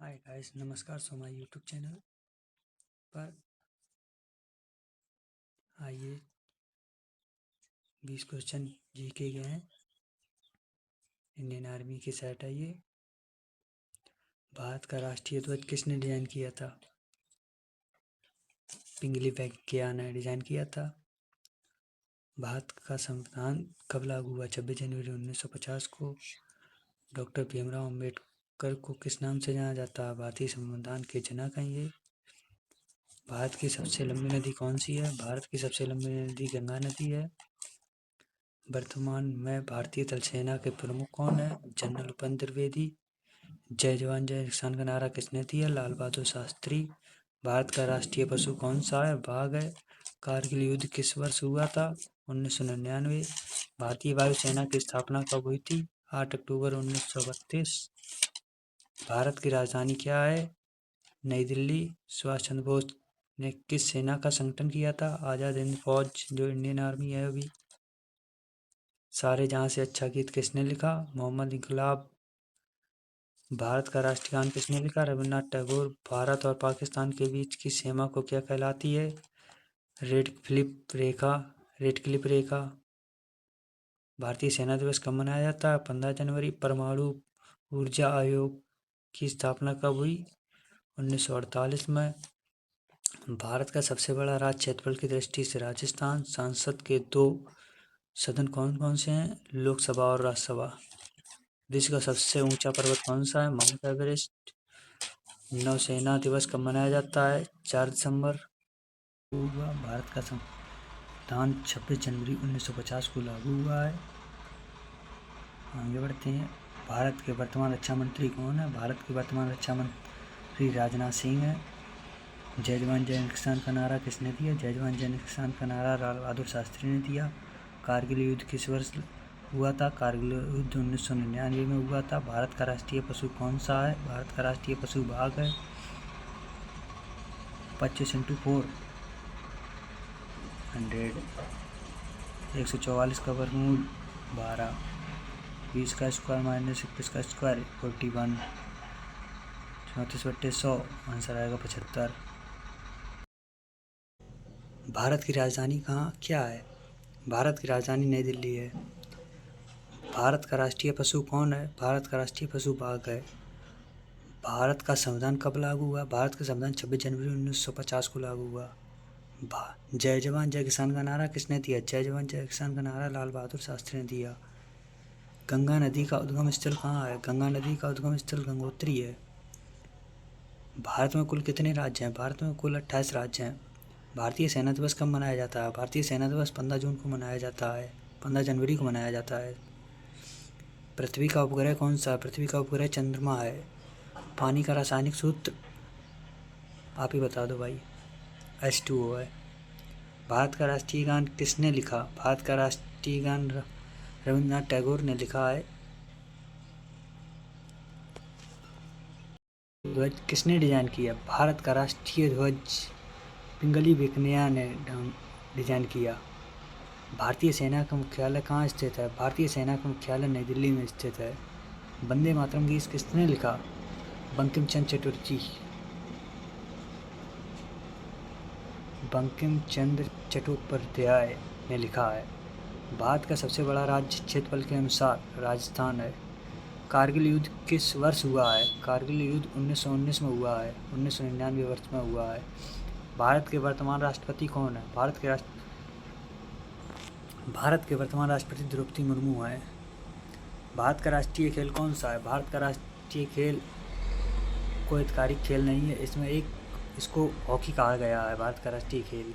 Hi guys, नमस्कार। So my YouTube channel पर आइए 20 क्वेश्चन जीके के हैं। इंडियन आर्मी की साइट आइए। भारत का राष्ट्रीय ध्वज किसने डिजाइन किया था? पिंगली वैंकैया ने डिजाइन किया था। भारत का संविधान कब लागू हुआ? 26 जनवरी 1950 को। डॉक्टर भीमराव अंबेडकर को किस नाम से जाना जाता है? भारतीय संविधान के जनक हैं ये। भारत की सबसे लंबी नदी कौन सी है? भारत की सबसे लंबी नदी गंगा नदी है। वर्तमान में भारतीय थल सेना के प्रमुख कौन है? जनरल उपेंद्र द्विवेदी। जय जवान जय किसान का नारा किसने दिया? लाल बहादुर शास्त्री। भारत का राष्ट्रीय पशु कौन सा है? बाघ है। कारगिल युद्ध किस वर्ष हुआ था? 1999। भारतीय वायुसेना की स्थापना कब हुई थी? 8 अक्टूबर 1932। भारत की राजधानी क्या है? नई दिल्ली। सुभाष चंद्र बोस ने किस सेना का संगठन किया था? आजाद हिंद फौज, जो इंडियन आर्मी है अभी। सारे जहां से अच्छा गीत किसने लिखा? मोहम्मद इकबाल। भारत का राष्ट्रीय गान किसने लिखा? रविन्द्रनाथ टैगोर। भारत और पाकिस्तान के बीच की सीमा को क्या कहलाती है? रेड क्लिफ रेखा। रेड क्लिफ रेखा। भारतीय सेना दिवस कब मनाया जाता है? 15 जनवरी। परमाणु ऊर्जा आयोग की स्थापना कब हुई? 1948 में। भारत का सबसे बड़ा राज्य क्षेत्रफल की दृष्टि से राजस्थान। संसद के 2 सदन कौन कौन से हैं? लोकसभा और राज्यसभा। विश्व का सबसे ऊंचा पर्वत कौन सा है? Mount Everest. नौसेना दिवस कब मनाया जाता है? 4 दिसंबर। भारत का संविधान 26 जनवरी 1950 को लागू हुआ है। आगे बढ़ते हैं। भारत के वर्तमान रक्षा मंत्री कौन है? भारत के वर्तमान रक्षा मंत्री राजनाथ सिंह है। जय जवान जय किसान का नारा किसने दिया? जय जवान जय किसान का नारा लाल बहादुर शास्त्री ने दिया। कारगिल युद्ध किस वर्ष हुआ था? कारगिल युद्ध 1999 में हुआ था। भारत का राष्ट्रीय पशु कौन सा है? भारत का राष्ट्रीय पशु बाघ है। 25 × 4 100। 144 का वर्गमूल 12। 20 का स्क्वायर माइनस 21 का स्क्वायर 41। 34/100 आंसर आएगा 75। भारत की राजधानी क्या है? भारत की राजधानी नई दिल्ली है। भारत का राष्ट्रीय पशु कौन है? भारत का राष्ट्रीय पशु बाघ है। भारत का संविधान कब लागू हुआ? भारत का संविधान 26 जनवरी 1950 को लागू हुआ। जय जवान जय किसान का नारा किसने दिया? जय जवान जय किसान का नारा लाल बहादुर शास्त्री ने दिया। गंगा नदी का उद्गम स्थल कहाँ है? गंगा नदी का उद्गम स्थल गंगोत्री है। भारत में कुल कितने राज्य हैं? भारत में कुल 28 राज्य हैं। भारतीय सेना दिवस कब मनाया जाता है? भारतीय सेना दिवस 15 जून को मनाया जाता है। 15 जनवरी को मनाया जाता है। पृथ्वी का उपग्रह कौन सा है? पृथ्वी का उपग्रह चंद्रमा है। पानी का रासायनिक सूत्र आप ही बता दो भाई। H2O है। भारत का राष्ट्रीय गान किसने लिखा? भारत का राष्ट्रीय गान रविन्द्रनाथ टैगोर ने लिखा है। ध्वज किसने डिजाइन किया? भारत का राष्ट्रीय ध्वज पिंगली वैंकैया ने डिजाइन किया। भारतीय सेना का मुख्यालय कहाँ स्थित है? भारतीय सेना का मुख्यालय नई दिल्ली में स्थित है। वंदे मातरम गीत किसने लिखा? बंकिम चंद्र चटर्जी। बंकिम चंद्र चट्टोपाध्याय ने लिखा है। भारत का सबसे बड़ा राज्य क्षेत्रफल के अनुसार राजस्थान है। कारगिल युद्ध किस वर्ष हुआ है? कारगिल युद्ध 1919 में हुआ है। 1999 वर्ष में हुआ है। भारत के वर्तमान राष्ट्रपति कौन है? भारत के वर्तमान राष्ट्रपति द्रौपदी मुर्मू है। भारत का राष्ट्रीय खेल कौन सा है? भारत का राष्ट्रीय खेल कोई आधिकारिक खेल नहीं है। इसको हॉकी कहा गया है। भारत का राष्ट्रीय खेल।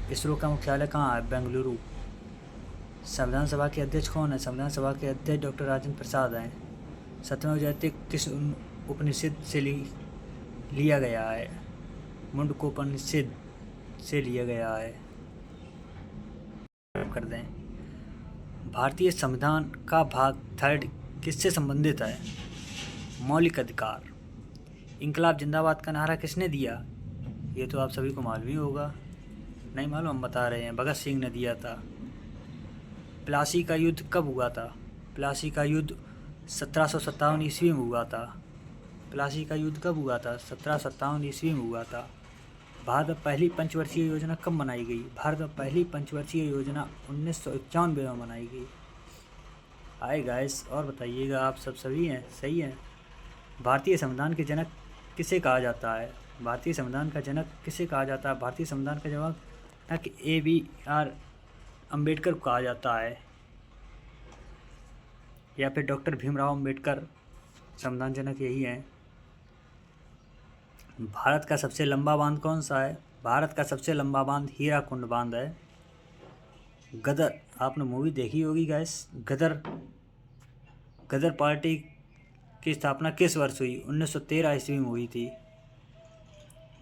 इसरो का मुख्यालय कहाँ है? बेंगलुरु। संविधान सभा के अध्यक्ष कौन है? संविधान सभा के अध्यक्ष डॉक्टर राजेंद्र प्रसाद हैं। सत्यमेव जयते किस उपनिषद से लिया गया है? मुंडकोपनिषद से लिया गया है। कर दें। भारतीय संविधान का भाग 3 किससे संबंधित है? मौलिक अधिकार। इंकलाब जिंदाबाद का नारा किसने दिया? ये तो आप सभी को मालूम ही होगा। नहीं मालूम हम बता रहे हैं, भगत सिंह ने दिया था। प्लासी का युद्ध कब हुआ था? प्लासी का युद्ध 1757 ईस्वी में हुआ था। प्लासी का युद्ध कब हुआ था? 1757 ईस्वी में हुआ था। भारत में पहली पंचवर्षीय योजना कब बनाई गई? भारत में पहली पंचवर्षीय योजना 1991 में बनाई गई। हाय गाइस, और बताइएगा, आप सब सभी हैं, सही हैं? भारतीय संविधान के जनक किसे कहा जाता है? भारतीय संविधान का जनक किसे कहा जाता है? भारतीय संविधान का जवाब ABR अम्बेडकर को कहा जाता है, या फिर डॉक्टर भीमराव अम्बेडकर संविधान जनक यही है। भारत का सबसे लंबा बांध कौन सा है? भारत का सबसे लंबा बांध हीराकुंड बांध है। गदर, आपने मूवी देखी होगी गाइस, गदर पार्टी की स्थापना किस वर्ष हुई? 1913 ईस्वी में हुई थी।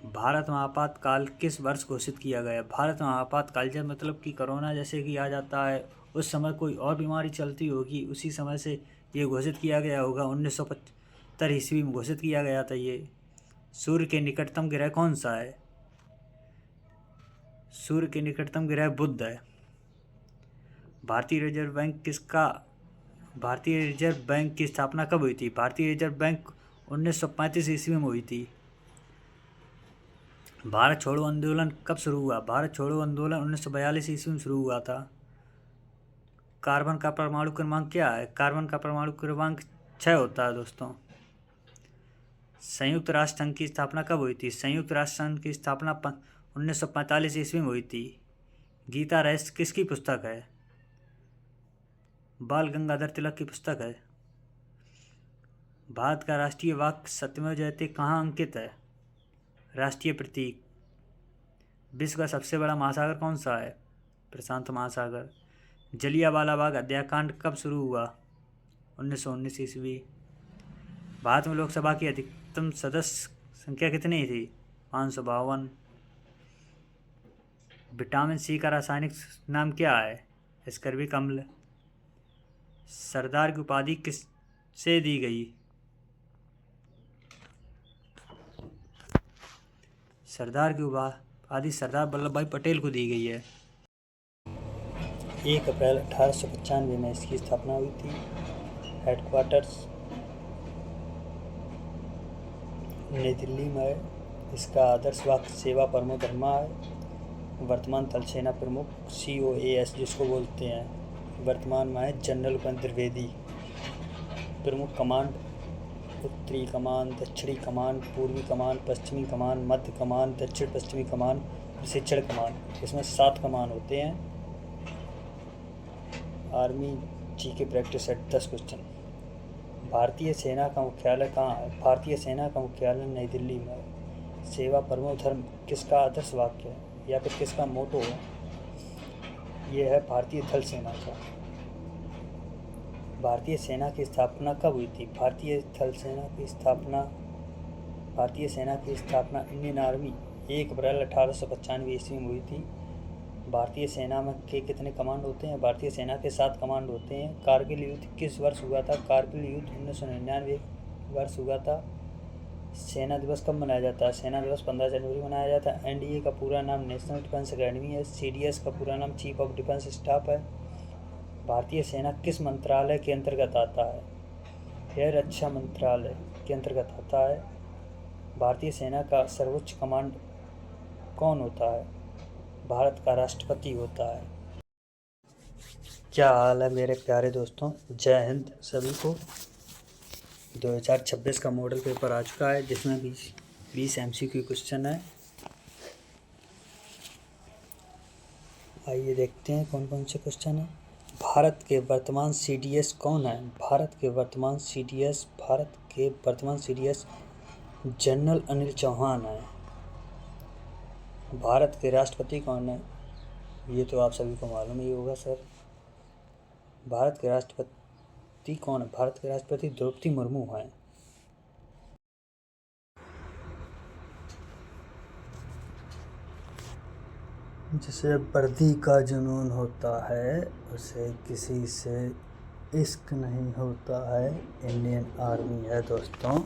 भारत में आपातकाल किस वर्ष घोषित किया गया? भारत में आपातकाल जब मतलब कि कोरोना जैसे कि आ जाता है, उस समय कोई और बीमारी चलती होगी, उसी समय से ये घोषित किया गया होगा। 1975 ईस्वी में घोषित किया गया था ये। सूर्य के निकटतम ग्रह कौन सा है? सूर्य के निकटतम ग्रह बुध है। भारतीय रिजर्व बैंक की स्थापना कब हुई थी? भारतीय रिजर्व बैंक 1935 ईस्वी में हुई थी। भारत छोड़ो आंदोलन कब शुरू हुआ? भारत छोड़ो आंदोलन 1942 ईस्वी में शुरू हुआ था। कार्बन का परमाणु क्रमांक क्या है? कार्बन का परमाणु क्रमांक 6 होता है दोस्तों। संयुक्त राष्ट्र संघ की स्थापना कब हुई थी? संयुक्त राष्ट्र संघ की स्थापना 1945 ईस्वी में हुई थी। गीता रहस्य किसकी पुस्तक है? बाल गंगाधर तिलक की पुस्तक है। भारत का राष्ट्रीय वाक्य सत्यमेव जयते कहाँ अंकित है? राष्ट्रीय प्रतीक। विश्व का सबसे बड़ा महासागर कौन सा है? प्रशांत महासागर। जलियांवाला बाग हत्याकांड कब शुरू हुआ? 1919 ईस्वी। भारत में लोकसभा की अधिकतम सदस्य संख्या कितनी थी? 552। विटामिन सी का रासायनिक नाम क्या है? एस्कर्बिक अम्ल। सरदार की उपाधि किससे दी गई? सरदार की उपाधि सरदार वल्लभ भाई पटेल को दी गई है। 1 अप्रैल 1895 में इसकी स्थापना हुई थी। हेडक्वार्टर्स नई दिल्ली में है। इसका आदर्श वाक्य सेवा परमो धर्मा है। वर्तमान थल सेना प्रमुख COAS जिसको बोलते हैं, वर्तमान में है जनरल उपेंद्र द्विवेदी। प्रमुख कमांड उत्तरी कमान, दक्षिणी कमान, पूर्वी कमान, पश्चिमी कमान, मध्य कमान, दक्षिण पश्चिमी कमान, प्रशिक्षण कमान। इसमें 7 कमान होते हैं। Army GK practice set 10 question. भारतीय सेना का मुख्यालय कहाँ है? भारतीय सेना का मुख्यालय नई दिल्ली में है। सेवा परमो धर्म किसका आदर्श वाक्य है या फिर किसका मोटो है? ये है भारतीय थल सेना का। भारतीय सेना की स्थापना कब हुई थी? भारतीय सेना की स्थापना इंडियन आर्मी 1 अप्रैल 1895 ईस्वी में हुई थी। भारतीय सेना में कितने कमांड होते हैं? भारतीय सेना के 7 कमांड होते हैं। कारगिल युद्ध किस वर्ष हुआ था? कारगिल युद्ध 1999 वर्ष हुआ था। सेना दिवस कब मनाया जाता है? सेना दिवस 15 जनवरी मनाया जाता है। NDA का पूरा नाम नेशनल डिफेंस अकेडमी है। CDS का पूरा नाम चीफ ऑफ डिफेंस स्टाफ है। भारतीय सेना किस मंत्रालय के अंतर्गत आता है? यह रक्षा मंत्रालय के अंतर्गत आता है। भारतीय सेना का सर्वोच्च कमांड कौन होता है? भारत का राष्ट्रपति होता है। क्या हाल है मेरे प्यारे दोस्तों, जय हिंद सभी को। 2026 का मॉडल पेपर आ चुका है जिसमें 20 MCQ क्वेश्चन है। आइए देखते हैं कौन कौन से क्वेश्चन हैं। भारत के वर्तमान CDS कौन है? भारत के वर्तमान CDS जनरल अनिल चौहान है। भारत के राष्ट्रपति कौन है? ये तो आप सभी को मालूम ही होगा सर। भारत के राष्ट्रपति कौन है? भारत के राष्ट्रपति द्रौपदी मुर्मू हैं। जिसे वर्दी का जुनून होता है उसे किसी से इश्क नहीं होता है। इंडियन आर्मी है दोस्तों।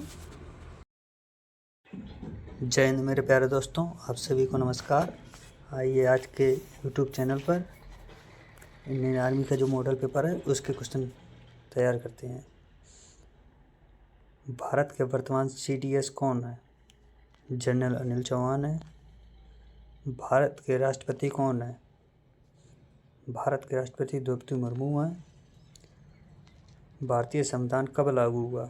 जय हिंद मेरे प्यारे दोस्तों, आप सभी को नमस्कार। आइए आज के YouTube चैनल पर इंडियन आर्मी का जो मॉडल पेपर है उसके क्वेश्चन तैयार करते हैं। भारत के वर्तमान CDS कौन है? जनरल अनिल चौहान है। भारत के राष्ट्रपति कौन है? भारत के राष्ट्रपति द्रौपदी मुर्मू हैं। भारतीय संविधान कब लागू हुआ?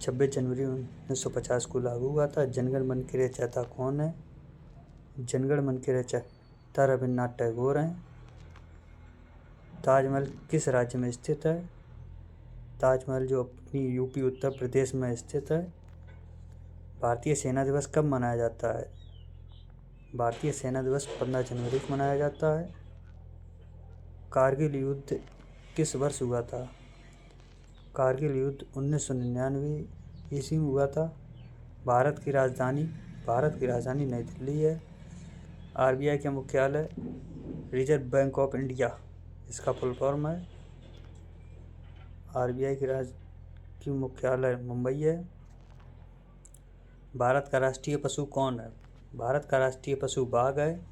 26 जनवरी 1950 को लागू हुआ था। जनगण मन के रचयिता कौन है? जनगण मन के रचयिता रविन्द्रनाथ टैगोर हैं। ताजमहल किस राज्य में स्थित है? ताजमहल जो अपनी यूपी उत्तर प्रदेश में स्थित है। भारतीय सेना दिवस कब मनाया जाता है? भारतीय सेना दिवस 15 जनवरी को मनाया जाता है। कारगिल युद्ध किस वर्ष हुआ था? कारगिल युद्ध 1999 ईस्वी में हुआ था। भारत की राजधानी नई दिल्ली है। RBI का मुख्यालय रिजर्व बैंक ऑफ इंडिया इसका फुल फॉर्म है। RBI की मुख्यालय मुंबई है। भारत का राष्ट्रीय पशु कौन है? भारत का राष्ट्रीय पशु बाघ है।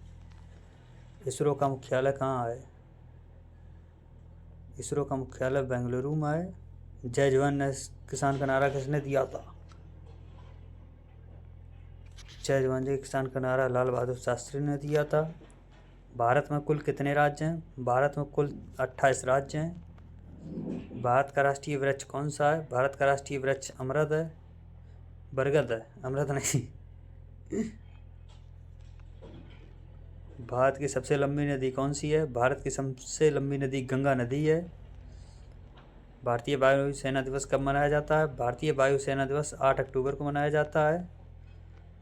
इसरो का मुख्यालय कहाँ है? इसरो का मुख्यालय बेंगलुरु में है। जय जवान जय किसान का नारा किसने दिया था? जय जवान जय किसान का नारा लाल बहादुर शास्त्री ने दिया था। भारत में कुल कितने राज्य हैं? भारत में कुल 28 राज्य हैं। भारत का राष्ट्रीय वृक्ष कौन सा है? भारत का राष्ट्रीय वृक्ष अमरद है, बरगद है, अमरद नहीं। भारत की सबसे लंबी नदी कौन सी है? भारत की सबसे लंबी नदी गंगा नदी है। भारतीय वायुसेना दिवस कब मनाया जाता है? भारतीय वायुसेना दिवस 8 अक्टूबर को मनाया जाता है।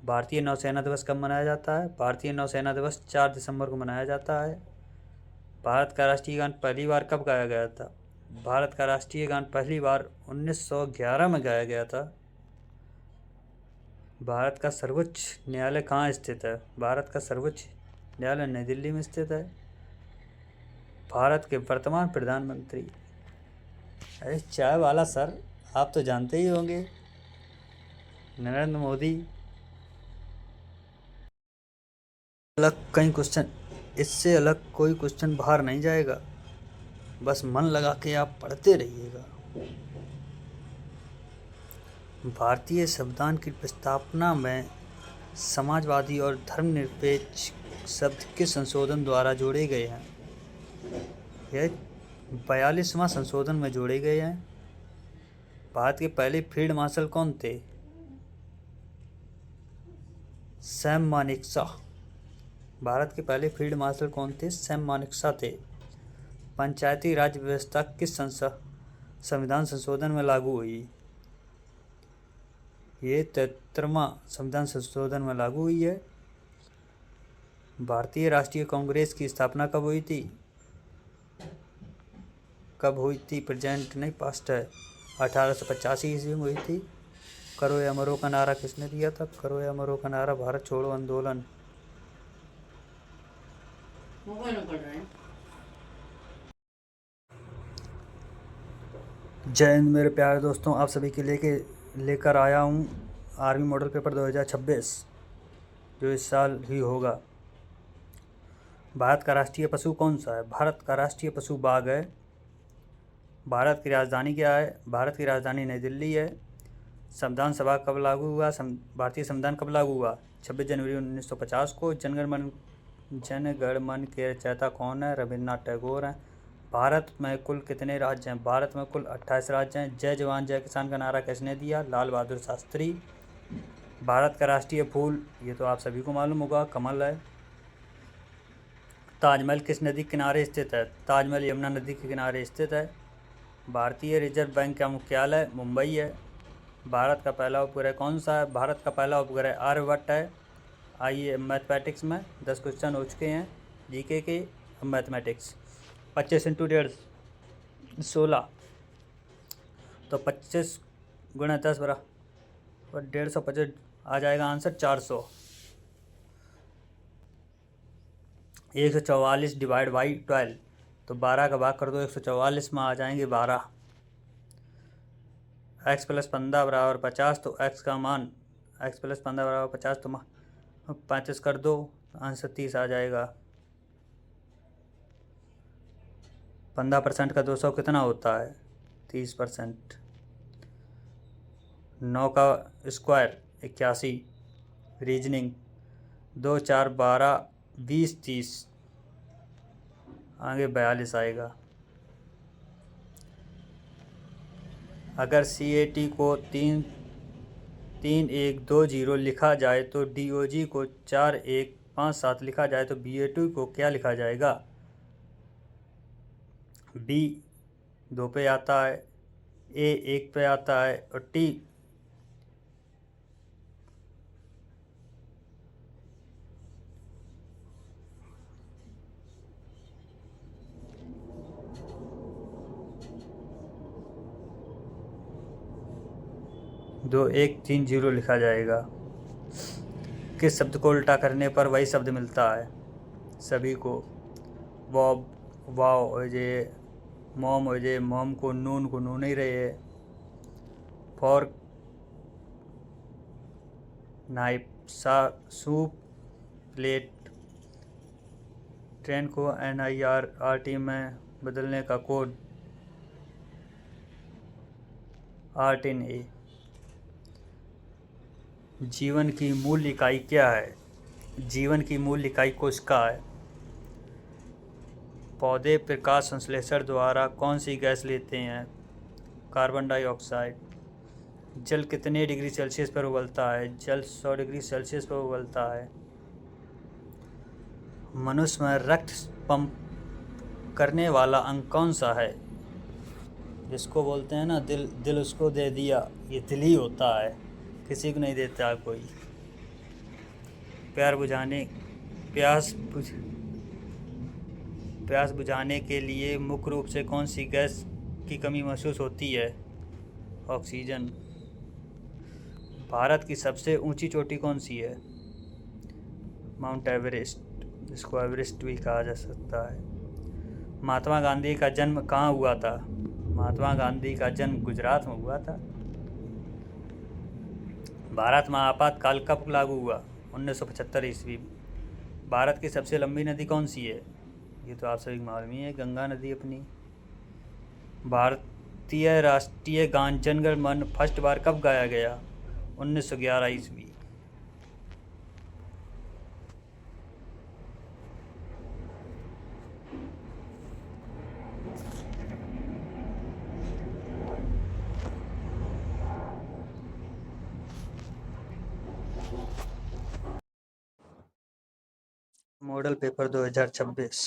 भारतीय नौसेना दिवस कब मनाया जाता है? भारतीय नौसेना दिवस 4 दिसंबर को मनाया जाता है। भारत का राष्ट्रीय गान पहली बार कब गाया गया था? भारत का राष्ट्रीय गान पहली बार 1911 में गाया गया था। भारत का सर्वोच्च न्यायालय कहाँ स्थित है? भारत का सर्वोच्च न्यायालय नई दिल्ली में स्थित है। भारत के वर्तमान प्रधानमंत्री, अरे चाय वाला सर, आप तो जानते ही होंगे, नरेंद्र मोदी। इससे अलग कोई क्वेश्चन बाहर नहीं जाएगा, बस मन लगा के आप पढ़ते रहिएगा। भारतीय संविधान की प्रस्तावना में समाजवादी और धर्मनिरपेक्ष शब्द किस संशोधन द्वारा जोड़े गए हैं? यह 42वां संशोधन में जोड़े गए हैं। भारत के पहले फील्ड मार्शल कौन थे? सैम मानेकशॉ। भारत के पहले फील्ड मार्शल कौन थे? सैम मानेकशॉ थे। पंचायती राज व्यवस्था किस संविधान संशोधन में लागू हुई? ये 73वां संविधान संशोधन में लागू हुई है। भारतीय राष्ट्रीय कांग्रेस की स्थापना कब हुई थी? प्रेजेंट नहीं, पास्ट है। 1885 ईस्वी में हुई थी। करो या मरो का नारा किसने दिया था? करो या मरो का नारा भारत छोड़ो आंदोलन। जय हिंद मेरे प्यारे दोस्तों, आप सभी के लेकर आया हूँ आर्मी मॉडल पेपर 2026 जो इस साल ही होगा। भारत का राष्ट्रीय पशु कौन सा है? भारत का राष्ट्रीय पशु बाघ है। भारत की राजधानी क्या है? भारत की राजधानी नई दिल्ली है। संविधान सभा कब लागू हुआ? भारतीय संविधान कब लागू हुआ? 26 जनवरी 1950 को। जनगण मन के रचयिता कौन है? रविन्द्रनाथ टैगोर हैं। भारत में कुल कितने राज्य हैं? भारत में कुल 28 राज्य हैं। जय जवान जय किसान का नारा किसने दिया? लाल बहादुर शास्त्री। भारत का राष्ट्रीय फूल, ये तो आप सभी को मालूम होगा, कमल है। ताजमहल किस नदी के किनारे स्थित है? ताजमहल यमुना नदी के किनारे स्थित है। भारतीय रिजर्व बैंक का मुख्यालय मुंबई है। भारत का पहला उपग्रह कौन सा है? भारत का पहला उपग्रह आर्यभट्ट है। आइए मैथमेटिक्स में 10 क्वेश्चन हो चुके हैं जीके के। मैथमेटिक्स 25 × 1.5 16, तो 25 × 10 बराबर 150, आ जाएगा आंसर 400। 144 डिवाइड बाई 12, तो 12 का भाग कर दो 144 में, आ जाएंगे 12। x + 15 = 50, तो x का मान x + 15 = 50, तो 35 कर दो, आंसर 30 आ जाएगा। 15% का 200 कितना होता है? 30%। 9 का स्क्वायर 81, रीजनिंग 2 4 12 20 30, आगे 42 आएगा। अगर CAT को 3 3 1 2 0 लिखा जाए तो DOG को 4 1 5 7 लिखा जाए तो BAT को क्या लिखा जाएगा? B 2 पे आता है, A 1 पे आता है और T 2 1 3 0 लिखा जाएगा। किस शब्द को उल्टा करने पर वही शब्द मिलता है सभी को? वॉब वाव हो जे, मॉम हो जे, मॉम को नून ही रहे, fork knife, soup plate, train को NIRRT में बदलने का कोड R10A। जीवन की मूल इकाई क्या है? जीवन की मूल इकाई कोशिका है। पौधे प्रकाश संश्लेषण द्वारा कौन सी गैस लेते हैं? Carbon dioxide. जल कितने डिग्री सेल्सियस पर उबलता है? जल 100 डिग्री सेल्सियस पर उबलता है। मनुष्य में रक्त पंप करने वाला अंग कौन सा है? जिसको बोलते हैं ना दिल, दिल उसको दे दिया, ये दिल ही होता है, किसी को नहीं देता कोई। प्यार बुझाने प्यास बुझ प्यास बुझाने के लिए मुख्य रूप से कौन सी गैस की कमी महसूस होती है? ऑक्सीजन। भारत की सबसे ऊंची चोटी कौन सी है? माउंट एवरेस्ट, जिसको एवरेस्ट भी कहा जा सकता है। महात्मा गांधी का जन्म कहाँ हुआ था? महात्मा गांधी का जन्म गुजरात में हुआ था। भारत में आपातकाल कब लागू हुआ? 1975 ईस्वी। भारत की सबसे लंबी नदी कौन सी है? ये तो आप सभी मालूम ही है, गंगा नदी अपनी। भारतीय राष्ट्रीय गान जन गण मन फर्स्ट बार कब गाया गया? 1911 ईस्वी। Model paper 2026।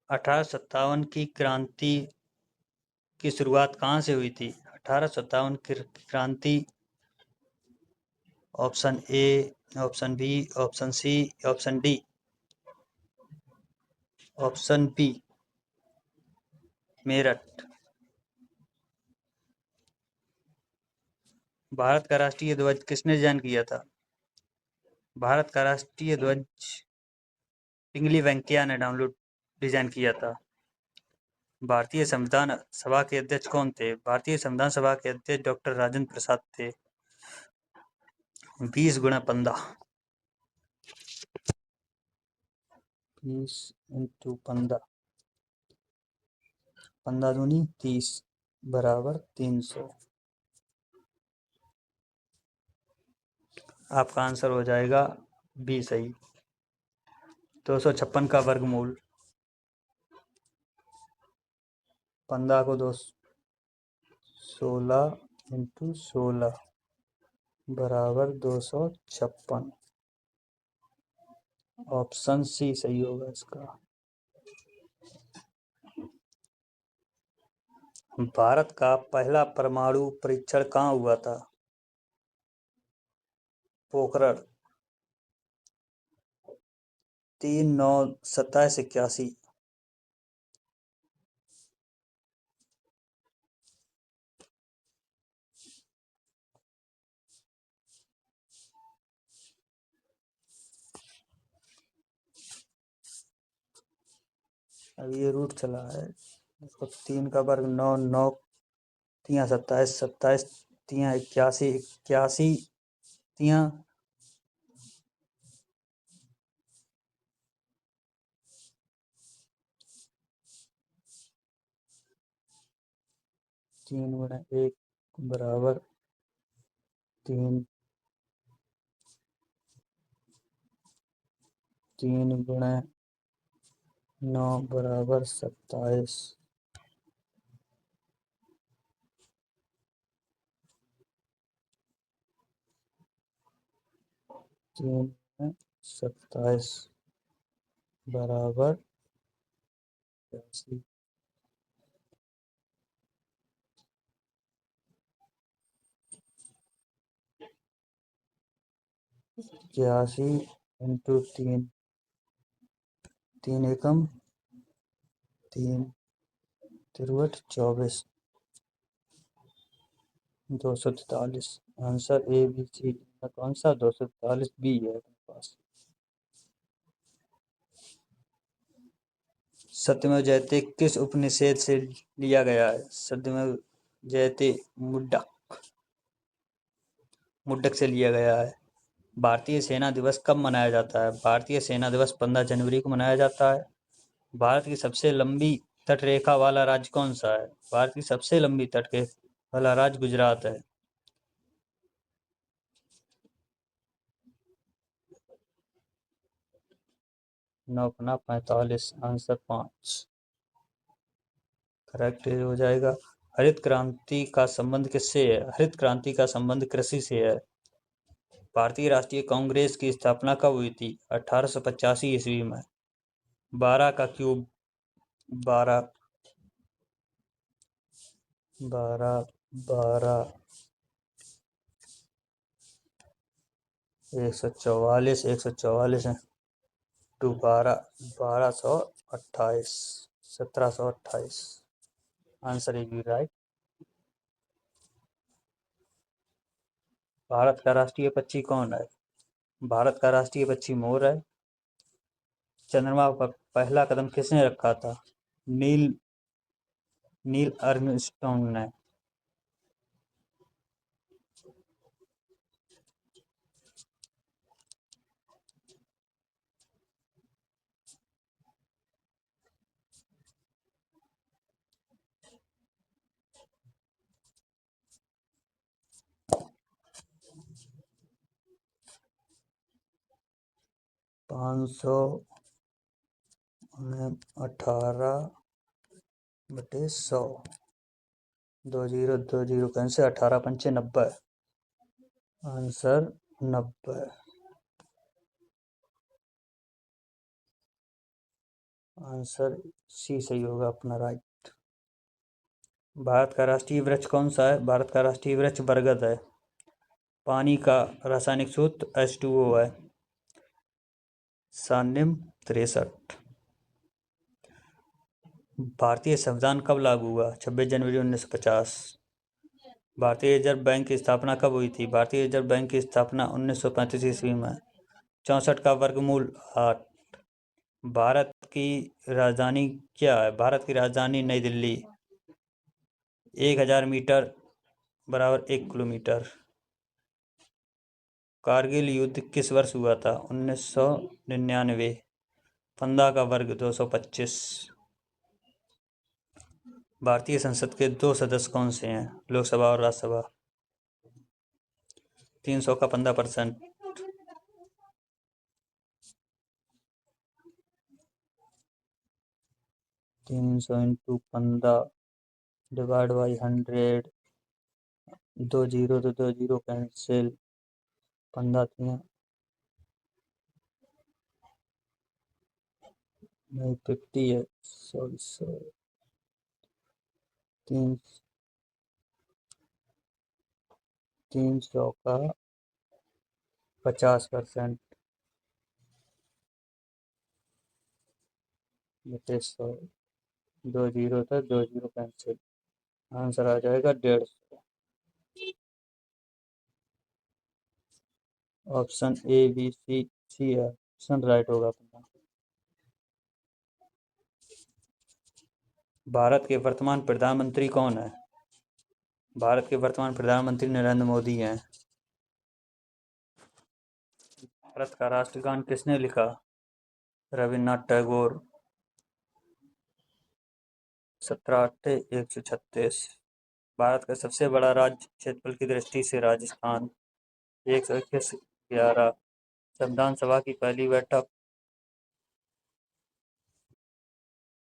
1857 की क्रांति की शुरुआत कहाँ से हुई थी? 1857 की क्रांति option A, option B, option C, option D. Option B Meerut. Bharat का राष्ट्रीय ध्वज किसने डिजाइन किया था? भारत का राष्ट्रीय ध्वज पिंगली वेंकैया ने डिजाइन किया था। भारतीय संविधान सभा के अध्यक्ष कौन थे? भारतीय संविधान सभा के अध्यक्ष डॉक्टर राजेंद्र प्रसाद थे। 20 गुणा 15, 20 इंटू 15, 15 दूनी 30 बराबर 300। आपका आंसर हो जाएगा बी सही। 256 का वर्गमूल, 15 को 2 16 इंटू 16 बराबर 256। ऑप्शन सी सही होगा इसका। भारत का पहला परमाणु परीक्षण कहाँ हुआ था? पोखरण। 3 9 27 81। अब ये रूट चला है, इसको 3 का वर्ग 9 9 3 27 27 3 81 81 3 3 × 1 बराबर 3, 3 × 9 बराबर 27, 3 × 27 बराबर 82, 81 × 3, 3 एकम 3, 3 × 24, 243। आंसर ए बी सी कौन सा? 243 बी है अपने पास। सत्यमेव जयते किस उपनिषद से लिया गया है? सत्यमेव जयते मुंडक से लिया गया है। भारतीय सेना दिवस कब मनाया जाता है? भारतीय सेना दिवस 15 जनवरी को मनाया जाता है। भारत की सबसे लंबी तटरेखा वाला राज्य कौन सा है? भारत की सबसे लंबी तटरेखा वाला राज्य गुजरात है। नौ 45, आंसर 5 करेक्ट हो जाएगा। हरित क्रांति का संबंध किससे है? हरित क्रांति का संबंध कृषि से है। भारतीय राष्ट्रीय कांग्रेस की स्थापना कब हुई थी? 1885 ईस्वी में। 12 का क्यूब 12, 12, 12, 144, 144 है to 12, 1228, 1728। Answer is B right. Bharat का राष्ट्रीय पक्षी कौन है? भारत का राष्ट्रीय पक्षी मोर है। चंद्रमा पर पहला कदम किसने रखा था? नील आर्मस्ट्रॉन्ग ने। पाँच सौ 18/100, 2020 कैसे 18 पंचे 90। आंसर 90। आंसर सी सही होगा अपना राइट। भारत का राष्ट्रीय वृक्ष कौन सा है? भारत का राष्ट्रीय वृक्ष बरगद है। पानी का रासायनिक सूत्र H2O है। सान्यम 63। भारतीय संविधान कब लागू हुआ? 26 जनवरी 1950। भारतीय रिजर्व बैंक की स्थापना कब हुई थी? भारतीय रिजर्व बैंक की स्थापना 1935 ईस्वी में। 64 का वर्गमूल 8। भारत की राजधानी क्या है? भारत की राजधानी नई दिल्ली। 1000 मीटर बराबर 1 किलोमीटर। कारगिल युद्ध किस वर्ष हुआ था? 1999। 15 का वर्ग 225। भारतीय संसद के 2 सदस्य कौन से हैं? लोकसभा और राज्यसभा। 300 का 15%। 300 × 15 डिवाइड बाई 100। 2 जीरो तो 2 जीरो कैंसिल। 15 नहीं 50 है। सॉरी 300 का 50%। 100। 2 जीरो था 2 जीरो कैंसिल। आंसर आ जाएगा 150। ऑप्शन ए बी सी सी है। ऑप्शन राइट होगा अपना। भारत के वर्तमान प्रधानमंत्री कौन है? भारत के वर्तमान प्रधानमंत्री नरेंद्र मोदी हैं। भारत का राष्ट्रगान किसने लिखा? रविन्द्रनाथ टैगोर। 17 × 8 = 136। भारत का सबसे बड़ा राज्य क्षेत्रफल की दृष्टि से राजस्थान 121 11। संविधान सभा की पहली बैठक